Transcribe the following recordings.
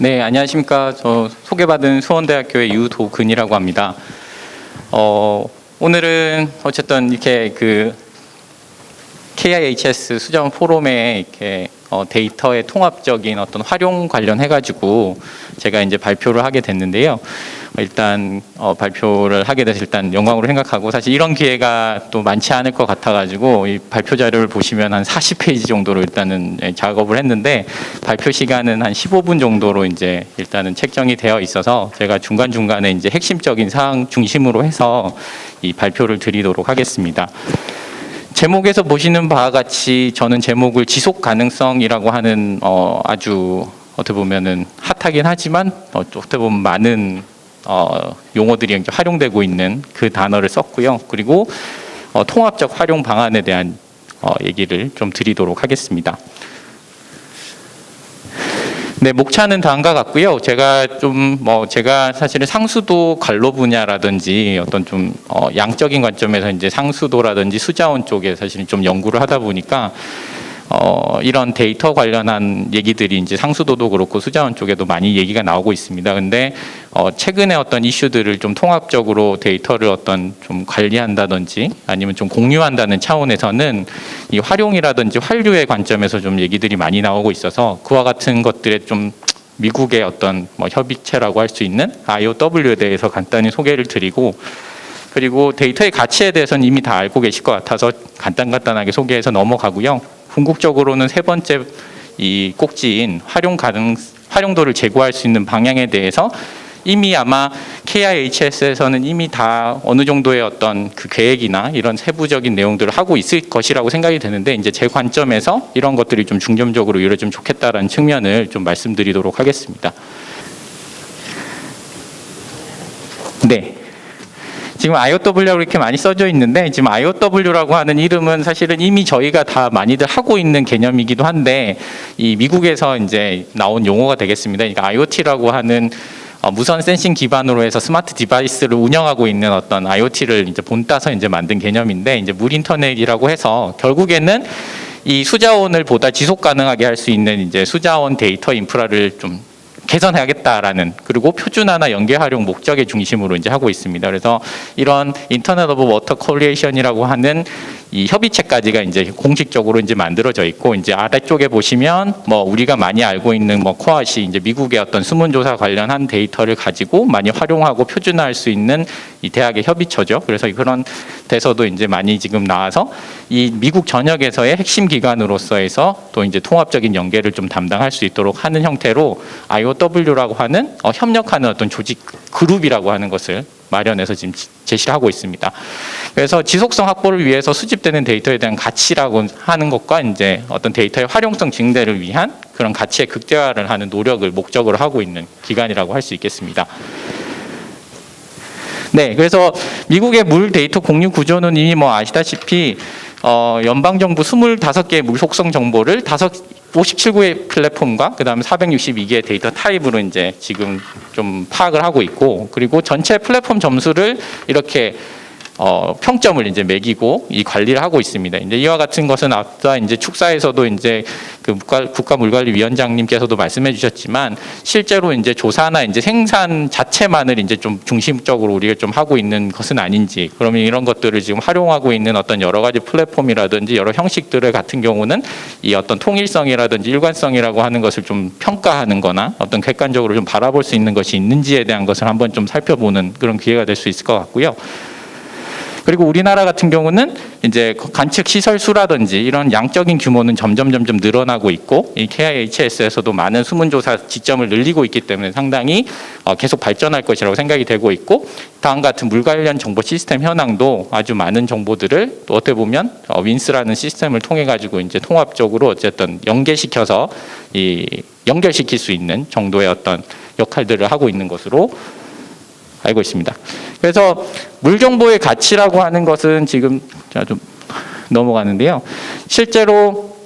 네, 안녕하십니까. 저 소개받은 수원대학교의 유도근이라고 합니다. 오늘은 어쨌든 이렇게 그 KIHS 수자원 포럼에 이렇게 데이터의 통합적인 어떤 활용 관련해가지고 제가 이제 발표를 하게 됐는데요. 일단 발표를 하게 돼서 일단 영광으로 생각하고, 사실 이런 기회가 또 많지 않을 것 같아가지고 이 발표 자료를 보시면 한 40페이지 정도로 일단은 작업을 했는데, 발표 시간은 한 15분 정도로 이제 일단은 책정이 되어 있어서 제가 중간중간에 이제 핵심적인 사항 중심으로 해서 이 발표를 드리도록 하겠습니다. 제목에서 보시는 바와 같이 저는 제목을 지속 가능성이라고 하는 아주 어떻게 보면은 핫하긴 하지만 어떻게 보면 많은 용어들이 이제 활용되고 있는 그 단어를 썼고요. 그리고 통합적 활용 방안에 대한 얘기를 좀 드리도록 하겠습니다. 네, 목차는 다음과 같고요. 제가 사실은 상수도 관로 분야라든지 어떤 좀 양적인 관점에서 이제 상수도라든지 수자원 쪽에 사실은 좀 연구를 하다 보니까 이런 데이터 관련한 얘기들이 이제 상수도도 그렇고 수자원 쪽에도 많이 얘기가 나오고 있습니다. 근데 최근에 어떤 이슈들을 좀 통합적으로 데이터를 어떤 좀 관리한다든지 아니면 좀 공유한다는 차원에서는 이 활용이라든지 환류의 관점에서 좀 얘기들이 많이 나오고 있어서 그와 같은 것들에 좀 미국의 어떤 협의체라고 할 수 있는 IOW에 대해서 간단히 소개를 드리고, 그리고 데이터의 가치에 대해서는 이미 다 알고 계실 것 같아서 간단하게 소개해서 넘어가고요. 궁극적으로는 세 번째 이 꼭지인 활용도를 제고할 수 있는 방향에 대해서 이미 아마 KIHS에서는 이미 다 어느 정도의 어떤 그 계획이나 이런 세부적인 내용들을 하고 있을 것이라고 생각이 되는데, 이제 제 관점에서 이런 것들이 좀 중점적으로 이루어지면 좋겠다라는 측면을 좀 말씀드리도록 하겠습니다. 네. 지금 IOW라고 이렇게 많이 써져 있는데, 지금 IOW라고 하는 이름은 사실은 이미 저희가 다 많이들 하고 있는 개념이기도 한데, 이 미국에서 이제 나온 용어가 되겠습니다. 그러니까 IoT라고 하는 무선 센싱 기반으로 해서 스마트 디바이스를 운영하고 있는 어떤 IoT를 이제 본따서 이제 만든 개념인데, 이제 물 인터넷이라고 해서 결국에는 이 수자원을 보다 지속 가능하게 할 수 있는 이제 수자원 데이터 인프라를 좀 개선해야겠다라는, 그리고 표준화나 연계 활용 목적의 중심으로 이제 하고 있습니다. 그래서 이런 인터넷 오브 워터 콜리에이션이라고 하는 이 협의체까지가 이제 공식적으로 이제 만들어져 있고, 이제 아래쪽에 보시면 우리가 많이 알고 있는 코아시, 이제 미국의 어떤 수문조사 관련한 데이터를 가지고 많이 활용하고 표준화할 수 있는 이 대학의 협의처죠. 그래서 그런 데서도 이제 많이 지금 나와서 이 미국 전역에서의 핵심 기관으로서에서 또 이제 통합적인 연계를 좀 담당할 수 있도록 하는 형태로 IOW라고 하는 협력하는 어떤 조직 그룹이라고 하는 것을 마련해서 지금 제시를 하고 있습니다. 그래서 지속성 확보를 위해서 수집되는 데이터에 대한 가치라고 하는 것과 이제 어떤 데이터의 활용성 증대를 위한 그런 가치의 극대화를 하는 노력을 목적으로 하고 있는 기관이라고 할 수 있겠습니다. 네, 그래서 미국의 물 데이터 공유 구조는 이미 아시다시피 연방정부 25개의 물 속성 정보를 57개의 플랫폼과 그다음에 462개의 데이터 타입으로 이제 지금 좀 파악을 하고 있고, 그리고 전체 플랫폼 점수를 이렇게 평점을 이제 매기고 이 관리를 하고 있습니다. 이제 이와 같은 것은 아까 이제 축사에서도 이제 그 국가물관리위원장님께서도 말씀해 주셨지만, 실제로 이제 조사나 이제 생산 자체만을 이제 좀 중심적으로 우리가 좀 하고 있는 것은 아닌지, 그러면 이런 것들을 지금 활용하고 있는 어떤 여러 가지 플랫폼이라든지 여러 형식들의 같은 경우는 이 어떤 통일성이라든지 일관성이라고 하는 것을 좀 평가하는 거나 어떤 객관적으로 좀 바라볼 수 있는 것이 있는지에 대한 것을 한번 좀 살펴보는 그런 기회가 될 수 있을 것 같고요. 그리고 우리나라 같은 경우는 이제 관측 시설 수라든지 이런 양적인 규모는 점점 늘어나고 있고, 이 KIHS에서도 많은 수문조사 지점을 늘리고 있기 때문에 상당히 계속 발전할 것이라고 생각이 되고 있고, 다음 같은 물 관련 정보 시스템 현황도 아주 많은 정보들을 또 어떻게 보면 윈스라는 시스템을 통해 가지고 이제 통합적으로 어쨌든 연계시켜서 연결시킬 수 있는 정도의 어떤 역할들을 하고 있는 것으로 알고 있습니다. 그래서 물 정보의 가치라고 하는 것은 지금 제가 좀 넘어가는데요. 실제로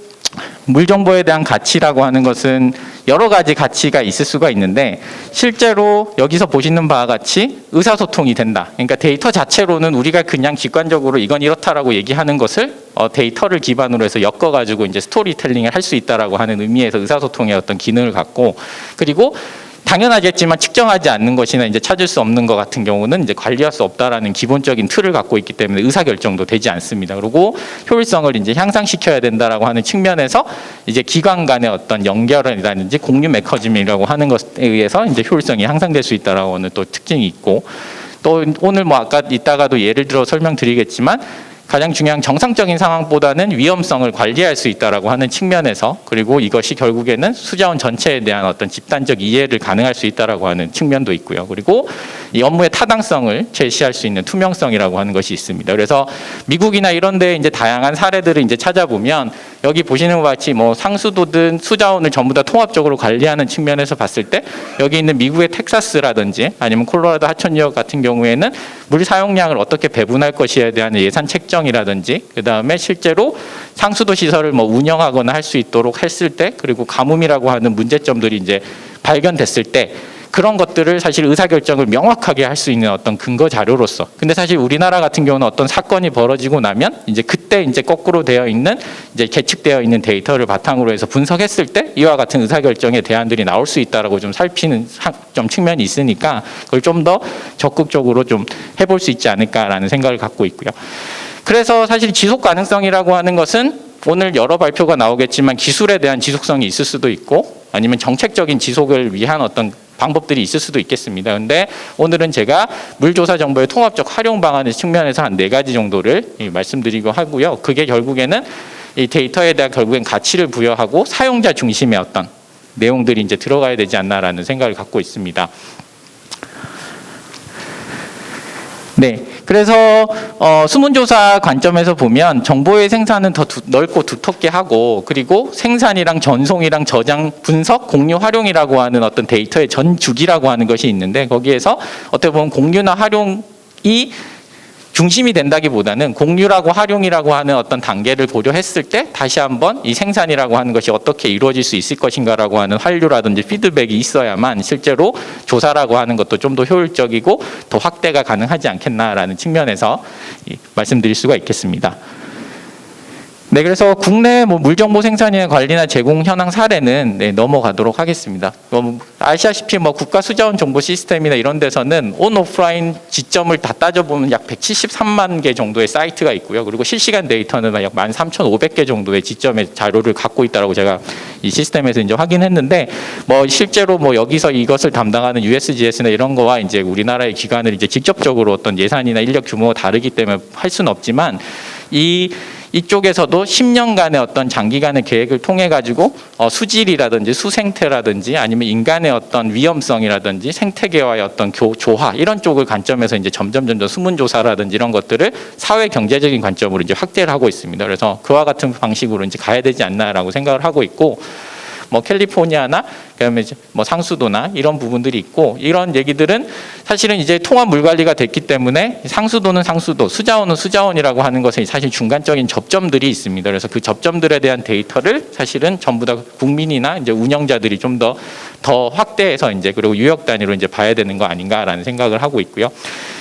물 정보에 대한 가치라고 하는 것은 여러 가지 가치가 있을 수가 있는데, 실제로 여기서 보시는 바와 같이 의사소통이 된다. 그러니까 데이터 자체로는 우리가 그냥 직관적으로 이건 이렇다라고 얘기하는 것을 데이터를 기반으로 해서 엮어가지고 이제 스토리텔링을 할 수 있다라고 하는 의미에서 의사소통의 어떤 기능을 갖고, 그리고 당연하겠지만 측정하지 않는 것이나 이제 찾을 수 없는 것 같은 경우는 이제 관리할 수 없다라는 기본적인 틀을 갖고 있기 때문에 의사결정도 되지 않습니다. 그리고 효율성을 이제 향상시켜야 된다라고 하는 측면에서 이제 기관 간의 어떤 연결이라든지 공유 메커니즘이라고 하는 것에 의해서 이제 효율성이 향상될 수 있다라고 하는 또 특징이 있고, 또 오늘 뭐 아까 이따가도 예를 들어 설명드리겠지만 가장 중요한 정상적인 상황보다는 위험성을 관리할 수 있다라고 하는 측면에서, 그리고 이것이 결국에는 수자원 전체에 대한 어떤 집단적 이해를 가능할 수 있다라고 하는 측면도 있고요. 그리고 이 업무의 타당성을 제시할 수 있는 투명성이라고 하는 것이 있습니다. 그래서 미국이나 이런 데 이제 다양한 사례들을 이제 찾아보면 여기 보시는 것 같이 뭐 상수도든 수자원을 전부 다 통합적으로 관리하는 측면에서 봤을 때 여기 있는 미국의 텍사스라든지 아니면 콜로라도 하천 지역 같은 경우에는 물 사용량을 어떻게 배분할 것이에 대한 예산 책정이라든지, 그다음에 실제로 상수도 시설을 뭐 운영하거나 할 수 있도록 했을 때, 그리고 가뭄이라고 하는 문제점들이 이제 발견됐을 때 그런 것들을 사실 의사결정을 명확하게 할 수 있는 어떤 근거 자료로서, 근데 사실 우리나라 같은 경우는 어떤 사건이 벌어지고 나면 이제 그때 이제 거꾸로 되어 있는 이제 계측되어 있는 데이터를 바탕으로 해서 분석했을 때 이와 같은 의사결정의 대안들이 나올 수 있다라고 좀 살피는 좀 측면이 있으니까 그걸 좀 더 적극적으로 좀 해볼 수 있지 않을까라는 생각을 갖고 있고요. 그래서 사실 지속 가능성이라고 하는 것은 오늘 여러 발표가 나오겠지만 기술에 대한 지속성이 있을 수도 있고 아니면 정책적인 지속을 위한 어떤 방법들이 있을 수도 있겠습니다. 그런데 오늘은 제가 물조사 정보의 통합적 활용 방안의 측면에서 한 4가지 정도를 말씀드리고 하고요. 그게 결국에는 이 데이터에 대한 결국엔 가치를 부여하고 사용자 중심의 어떤 내용들이 이제 들어가야 되지 않나라는 생각을 갖고 있습니다. 네, 그래서 수문조사 관점에서 보면 정보의 생산은 더 넓고 두텁게 하고, 그리고 생산이랑 전송이랑 저장, 분석, 공유, 활용이라고 하는 어떤 데이터의 전 주기라고 하는 것이 있는데, 거기에서 어떻게 보면 공유나 활용이 중심이 된다기보다는 공유라고 활용이라고 하는 어떤 단계를 고려했을 때 다시 한번 이 생산이라고 하는 것이 어떻게 이루어질 수 있을 것인가라고 하는 환류라든지 피드백이 있어야만 실제로 조사라고 하는 것도 좀 더 효율적이고 더 확대가 가능하지 않겠나라는 측면에서 말씀드릴 수가 있겠습니다. 네, 그래서 국내 뭐 물정보 생산이나 관리나 제공 현황 사례는 넘어가도록 하겠습니다. 아시다시피 뭐 국가 수자원 정보 시스템이나 이런 데서는 온 오프라인 지점을 다 따져보면 약 173만 개 정도의 사이트가 있고요. 그리고 실시간 데이터는 약 13,500개 정도의 지점의 자료를 갖고 있다라고 제가 이 시스템에서 이제 확인했는데, 뭐 실제로 뭐 여기서 이것을 담당하는 USGS나 이런 거와 이제 우리나라의 기관을 이제 직접적으로 어떤 예산이나 인력 규모가 다르기 때문에 할 수는 없지만 이쪽에서도 10년간의 어떤 장기간의 계획을 통해 가지고 수질이라든지 수생태라든지 아니면 인간의 어떤 위험성이라든지 생태계와의 어떤 조화 이런 쪽을 관점에서 이제 점점 수문조사라든지 이런 것들을 사회 경제적인 관점으로 이제 확대를 하고 있습니다. 그래서 그와 같은 방식으로 이제 가야 되지 않나라고 생각을 하고 있고, 뭐 캘리포니아나 그다음에 이제 뭐 상수도나 이런 부분들이 있고, 이런 얘기들은 사실은 이제 통합 물 관리가 됐기 때문에 상수도는 상수도, 수자원은 수자원이라고 하는 것에 사실 중간적인 접점들이 있습니다. 그래서 그 접점들에 대한 데이터를 사실은 전부 다 국민이나 이제 운영자들이 좀 더 확대해서 이제 그리고 유역 단위로 이제 봐야 되는 거 아닌가라는 생각을 하고 있고요.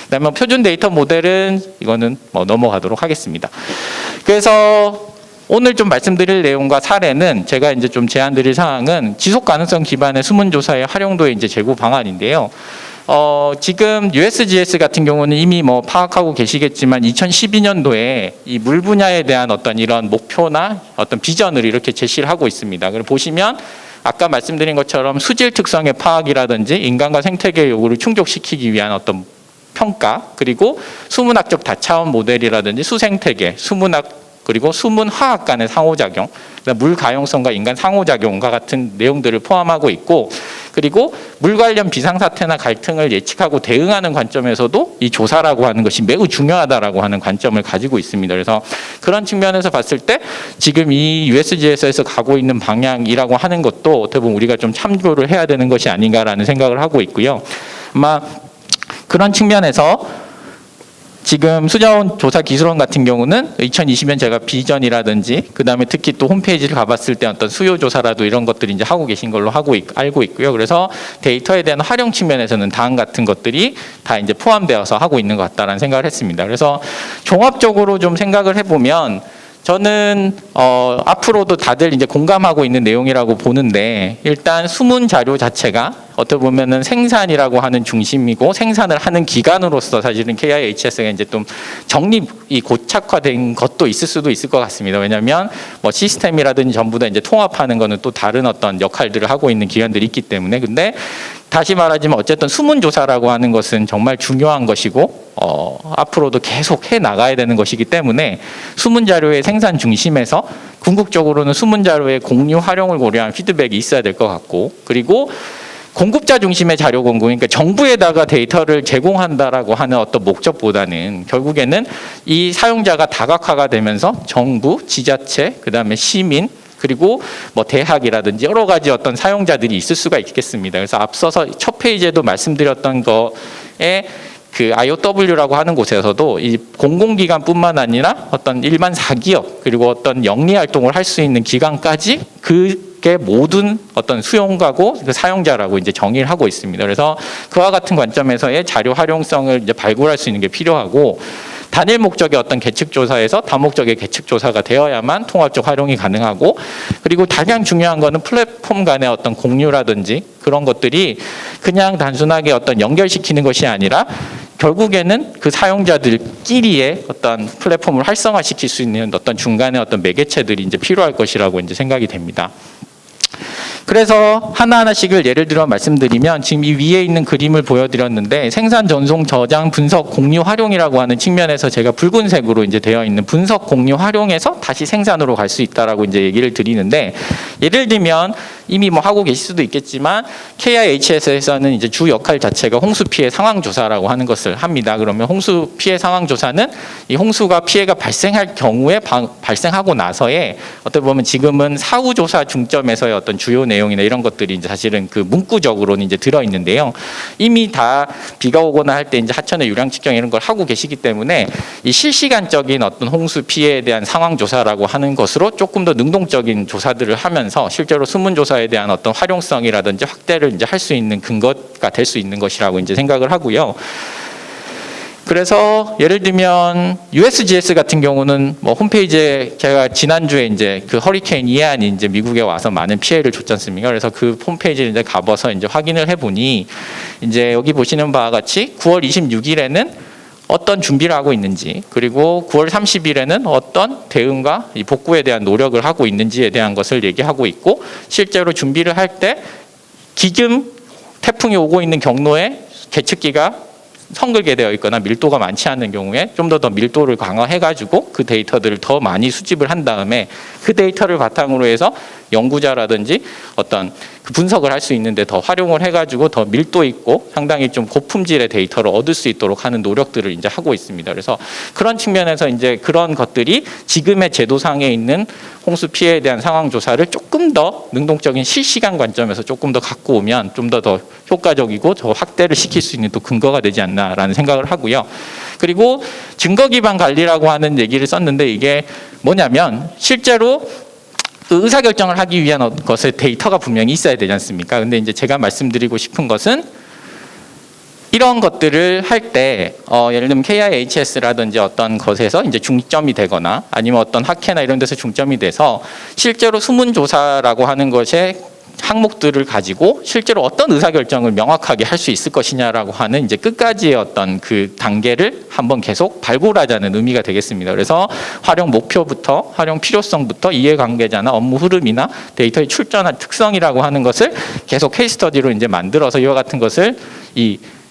그다음에 표준 데이터 모델은 이거는 뭐 넘어가도록 하겠습니다. 그래서 오늘 좀 말씀드릴 내용과 사례는 제가 이제 좀 제안드릴 사항은 지속 가능성 기반의 수문조사의 활용도의 이제 제고 방안인데요. 지금 USGS 같은 경우는 이미 뭐 파악하고 계시겠지만 2012년도에 이 물 분야에 대한 어떤 이런 목표나 어떤 비전을 이렇게 제시를 하고 있습니다. 그리고 보시면 아까 말씀드린 것처럼 수질 특성의 파악이라든지 인간과 생태계 요구를 충족시키기 위한 어떤 평가, 그리고 수문학적 다차원 모델이라든지 수생태계, 수문학 그리고 수문화학 간의 상호작용, 물 가용성과 인간 상호작용과 같은 내용들을 포함하고 있고, 그리고 물 관련 비상사태나 갈등을 예측하고 대응하는 관점에서도 이 조사라고 하는 것이 매우 중요하다라고 하는 관점을 가지고 있습니다. 그래서 그런 측면에서 봤을 때 지금 이 USGS에서 가고 있는 방향이라고 하는 것도 어떻게 보면 우리가 좀 참고를 해야 되는 것이 아닌가라는 생각을 하고 있고요. 아마 그런 측면에서 지금 수자원 조사 기술원 같은 경우는 2020년 제가 비전이라든지 그다음에 특히 또 홈페이지를 가봤을 때 어떤 수요 조사라도 이런 것들이 이제 하고 계신 걸로 알고 있고요. 그래서 데이터에 대한 활용 측면에서는 다음 같은 것들이 다 이제 포함되어서 하고 있는 것 같다라는 생각을 했습니다. 그래서 종합적으로 좀 생각을 해보면 저는 앞으로도 다들 이제 공감하고 있는 내용이라고 보는데, 일단 수문 자료 자체가 어떻게 보면은 생산이라고 하는 중심이고 생산을 하는 기관으로서 사실은 KIHS가 이제 좀 정립이 고착화된 것도 있을 수도 있을 것 같습니다. 왜냐하면 뭐 시스템이라든지 전부 다 이제 통합하는 거는 또 다른 어떤 역할들을 하고 있는 기관들이 있기 때문에. 근데 다시 말하지만 어쨌든 수문조사라고 하는 것은 정말 중요한 것이고 앞으로도 계속 해 나가야 되는 것이기 때문에 수문자료의 생산 중심에서 궁극적으로는 수문자료의 공유 활용을 고려한 피드백이 있어야 될 것 같고, 그리고 공급자 중심의 자료 공급, 그러니까 정부에다가 데이터를 제공한다라고 하는 어떤 목적보다는 결국에는 이 사용자가 다각화가 되면서 정부, 지자체, 그다음에 시민, 그리고 뭐 대학이라든지 여러 가지 어떤 사용자들이 있을 수가 있겠습니다. 그래서 앞서서 첫 페이지에도 말씀드렸던 거에 그 IOW라고 하는 곳에서도 이 공공기관뿐만 아니라 어떤 일반 사기업 그리고 어떤 영리 활동을 할 수 있는 기관까지 그게 모든 어떤 수용가고 그 사용자라고 이제 정의를 하고 있습니다. 그래서 그와 같은 관점에서의 자료 활용성을 이제 발굴할 수 있는 게 필요하고, 단일 목적의 어떤 계측 조사에서 다목적의 계측 조사가 되어야만 통합적 활용이 가능하고, 그리고 가장 중요한 거는 플랫폼 간의 어떤 공유라든지 그런 것들이 그냥 단순하게 어떤 연결시키는 것이 아니라 결국에는 그 사용자들끼리의 어떤 플랫폼을 활성화시킬 수 있는 어떤 중간에 어떤 매개체들이 이제 필요할 것이라고 이제 생각이 됩니다. 그래서 하나하나씩을 예를 들어 말씀드리면 지금 이 위에 있는 그림을 보여드렸는데 생산, 전송, 저장, 분석, 공유, 활용이라고 하는 측면에서 제가 붉은색으로 이제 되어 있는 분석, 공유, 활용에서 다시 생산으로 갈 수 있다라고 이제 얘기를 드리는데, 예를 들면 이미 뭐 하고 계실 수도 있겠지만 KIHS에서는 이제 주 역할 자체가 홍수 피해 상황 조사라고 하는 것을 합니다. 그러면 홍수 피해 상황 조사는 이 홍수가 피해가 발생할 경우에 발생하고 나서의 어떻게 보면 지금은 사후 조사 중점에서의 어떤 주요 내용이나 이런 것들이 이제 사실은 그 문구적으로는 이제 들어 있는데요. 이미 다 비가 오거나 할 때 이제 하천의 유량 측정 이런 걸 하고 계시기 때문에 이 실시간적인 어떤 홍수 피해에 대한 상황 조사라고 하는 것으로 조금 더 능동적인 조사들을 하면서 실제로 수문 조사에 대한 어떤 활용성이라든지 확대를 이제 할 수 있는 근거가 될 수 있는 것이라고 이제 생각을 하고요. 그래서 예를 들면 USGS 같은 경우는 뭐 홈페이지에 제가 지난주에 이제 그 허리케인 이안이 이제 미국에 와서 많은 피해를 줬지 않습니까? 그래서 그 홈페이지를 이제 가봐서 이제 확인을 해보니 이제 여기 보시는 바와 같이 9월 26일에는 어떤 준비를 하고 있는지, 그리고 9월 30일에는 어떤 대응과 이 복구에 대한 노력을 하고 있는지에 대한 것을 얘기하고 있고, 실제로 준비를 할 때 지금 태풍이 오고 있는 경로에 계측기가 성글게 되어 있거나 밀도가 많지 않은 경우에 좀 더 밀도를 강화해가지고 그 데이터들을 더 많이 수집을 한 다음에 그 데이터를 바탕으로 해서 연구자라든지 어떤 그 분석을 할 수 있는데 더 활용을 해가지고 더 밀도 있고 상당히 좀 고품질의 데이터를 얻을 수 있도록 하는 노력들을 이제 하고 있습니다. 그래서 그런 측면에서 이제 그런 것들이 지금의 제도상에 있는 홍수 피해에 대한 상황 조사를 조금 더 능동적인 실시간 관점에서 조금 더 갖고 오면 좀 더 효과적이고 더 확대를 시킬 수 있는 또 근거가 되지 않나라는 생각을 하고요. 그리고 증거 기반 관리라고 하는 얘기를 썼는데 이게 뭐냐면 실제로 그 의사결정을 하기 위한 것의 데이터가 분명히 있어야 되지 않습니까? 근데 이제 제가 말씀드리고 싶은 것은 이런 것들을 할 때 예를 들면 KIHS라든지 어떤 것에서 이제 중점이 되거나 아니면 어떤 학회나 이런 데서 중점이 돼서 실제로 수문조사라고 하는 것에 항목들을 가지고 실제로 어떤 의사결정을 명확하게 할 수 있을 것이냐라고 하는 이제 끝까지의 어떤 그 단계를 한번 계속 발굴하자는 의미가 되겠습니다. 그래서 활용 목표부터 활용 필요성부터 이해관계자나 업무 흐름이나 데이터의 출전한 특성이라고 하는 것을 계속 케이스 스터디로 이제 만들어서 이와 같은 것을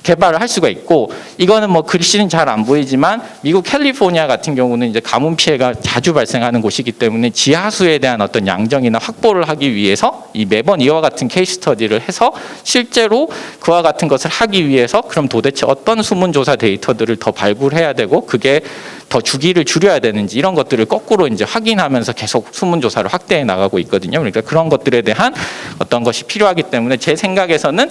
개발을 할 수가 있고, 이거는 뭐 글씨는 잘 안 보이지만 미국 캘리포니아 같은 경우는 이제 가뭄 피해가 자주 발생하는 곳이기 때문에 지하수에 대한 어떤 양정이나 확보를 하기 위해서 이 매번 이와 같은 케이스 스터디를 해서 실제로 그와 같은 것을 하기 위해서 그럼 도대체 어떤 수문조사 데이터들을 더 발굴해야 되고 그게 더 주기를 줄여야 되는지 이런 것들을 거꾸로 이제 확인하면서 계속 수문조사를 확대해 나가고 있거든요. 그러니까 그런 것들에 대한 어떤 것이 필요하기 때문에 제 생각에서는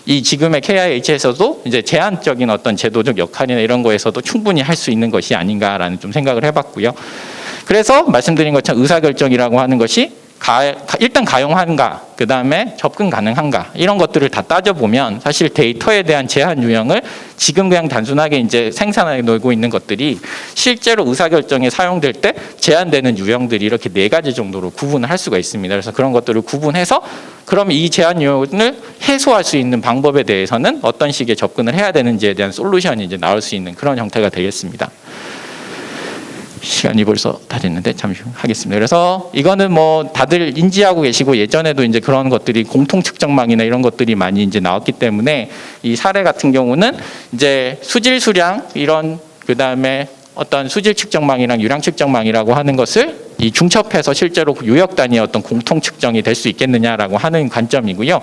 이 지금의 KIH에서도 이제 제한적인 어떤 제도적 역할이나 이런 거에서도 충분히 할 수 있는 것이 아닌가라는 좀 생각을 해봤고요. 그래서 말씀드린 것처럼 의사결정이라고 하는 것이 일단 가용한가, 그 다음에 접근 가능한가, 이런 것들을 다 따져보면 사실 데이터에 대한 제한 유형을 지금 그냥 단순하게 이제 생산하게 놀고 있는 것들이 실제로 의사결정에 사용될 때 제한되는 유형들이 이렇게 4가지 정도로 구분을 할 수가 있습니다. 그래서 그런 것들을 구분해서 그럼 이 제한 유형을 해소할 수 있는 방법에 대해서는 어떤 식의 접근을 해야 되는지에 대한 솔루션이 이제 나올 수 있는 그런 형태가 되겠습니다. 시간이 벌써 다 됐는데 잠시 하겠습니다. 그래서 이거는 뭐 다들 인지하고 계시고 예전에도 이제 그런 것들이 공통 측정망이나 이런 것들이 많이 이제 나왔기 때문에 이 사례 같은 경우는 이제 수질 수량 이런 그 다음에 어떤 수질 측정망이랑 유량 측정망이라고 하는 것을 이 중첩해서 실제로 유역 단위의 어떤 공통 측정이 될 수 있겠느냐라고 하는 관점이고요.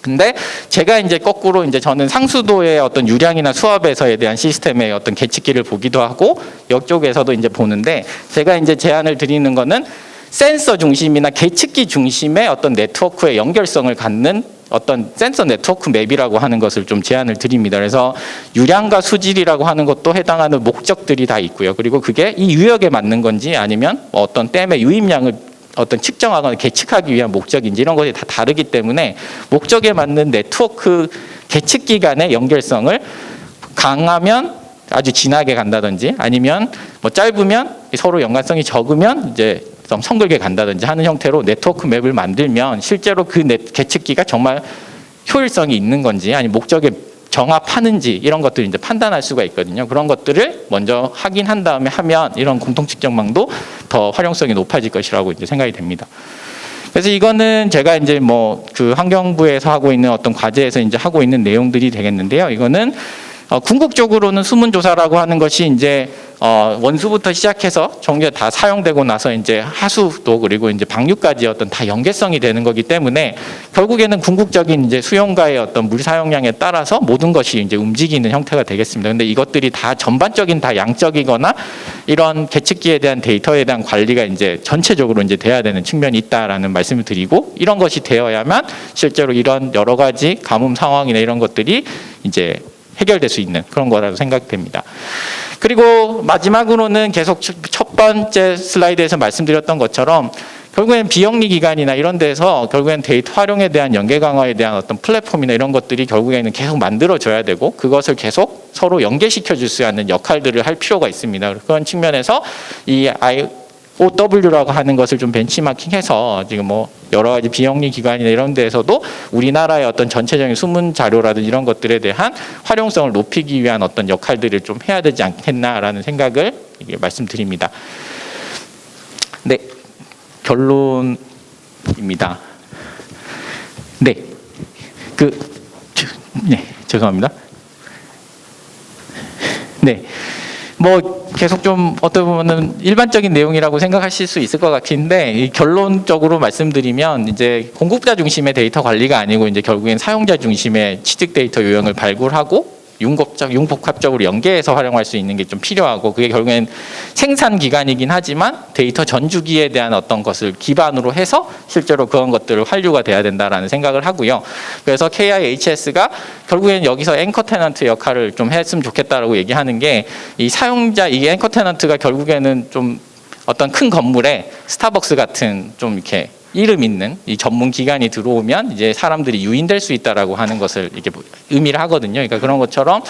근데 제가 이제 거꾸로 이제 저는 상수도의 어떤 유량이나 수압에서에 대한 시스템의 어떤 계측기를 보기도 하고 이쪽에서도 이제 보는데 제가 이제 제안을 드리는 거는 센서 중심이나 계측기 중심의 어떤 네트워크의 연결성을 갖는 어떤 센서 네트워크 맵이라고 하는 것을 좀 제안을 드립니다. 그래서 유량과 수질이라고 하는 것도 해당하는 목적들이 다 있고요. 그리고 그게 이 유역에 맞는 건지 아니면 어떤 댐의 유입량을 어떤 측정하거나 계측하기 위한 목적인지 이런 것이 다 다르기 때문에 목적에 맞는 네트워크 계측기 간의 연결성을 강하면 아주 진하게 간다든지 아니면 뭐 짧으면 서로 연관성이 적으면 이제 좀 성글게 간다든지 하는 형태로 네트워크 맵을 만들면 실제로 그 계측기가 정말 효율성이 있는 건지 아니면 목적에 정합하는지 이런 것들을 이제 판단할 수가 있거든요. 그런 것들을 먼저 확인한 다음에 하면 이런 공통 측정망도 더 활용성이 높아질 것이라고 이제 생각이 됩니다. 그래서 이거는 제가 이제 뭐 그 환경부에서 하고 있는 어떤 과제에서 이제 하고 있는 내용들이 되겠는데요. 이거는 궁극적으로는 수문조사라고 하는 것이 이제 원수부터 시작해서 전부 다 사용되고 나서 이제 하수도 그리고 이제 방류까지 어떤 다 연계성이 되는 거기 때문에 결국에는 궁극적인 이제 수용가의 어떤 물 사용량에 따라서 모든 것이 이제 움직이는 형태가 되겠습니다. 근데 이것들이 다 전반적인 다 양적이거나 이런 계측기에 대한 데이터에 대한 관리가 이제 전체적으로 이제 돼야 되는 측면이 있다라는 말씀을 드리고 이런 것이 되어야만 실제로 이런 여러 가지 가뭄 상황이나 이런 것들이 이제 해결될 수 있는 그런 거라고 생각됩니다. 그리고 마지막으로는 계속 첫 번째 슬라이드에서 말씀드렸던 것처럼 결국엔 비영리 기관이나 이런 데서 결국엔 데이터 활용에 대한 연계 강화에 대한 어떤 플랫폼이나 이런 것들이 결국에는 계속 만들어져야 되고 그것을 계속 서로 연계시켜 줄 수 있는 역할들을 할 필요가 있습니다. 그런 측면에서 이 OW라고 하는 것을 좀 벤치마킹해서 지금 뭐 여러 가지 비영리 기관이나 이런 데에서도 우리나라의 어떤 전체적인 수문 자료라든지 이런 것들에 대한 활용성을 높이기 위한 어떤 역할들을 좀 해야 되지 않겠나라는 생각을 말씀드립니다. 네, 결론입니다. 네, 죄송합니다. 네. 뭐 계속 좀 어떻게 보면은 일반적인 내용이라고 생각하실 수 있을 것 같은데 이 결론적으로 말씀드리면 이제 공급자 중심의 데이터 관리가 아니고 이제 결국엔 사용자 중심의 취득 데이터 요령을 발굴하고 융복합적으로 연계해서 활용할 수 있는 게 좀 필요하고 그게 결국엔 생산 기간이긴 하지만 데이터 전주기에 대한 어떤 것을 기반으로 해서 실제로 그런 것들을 환류가 돼야 된다라는 생각을 하고요. 그래서 KIHS가 결국엔 여기서 앵커 테넌트 역할을 좀 했으면 좋겠다라고 얘기하는 게 이 사용자 이 앵커 테넌트가 결국에는 좀 어떤 큰 건물에 스타벅스 같은 좀 이렇게 이름 있는 이 전문 기관이 들어오면 이제 사람들이 유인될 수 있다라고 하는 것을 이렇게 의미를 하거든요. 그러니까 그런 것처럼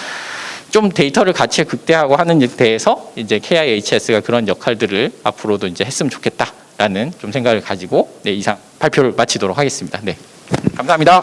좀 데이터를 가치에 극대화하고 하는 데 대해서 이제 KIHS가 그런 역할들을 앞으로도 이제 했으면 좋겠다라는 좀 생각을 가지고 네, 이상 발표를 마치도록 하겠습니다. 네, 감사합니다.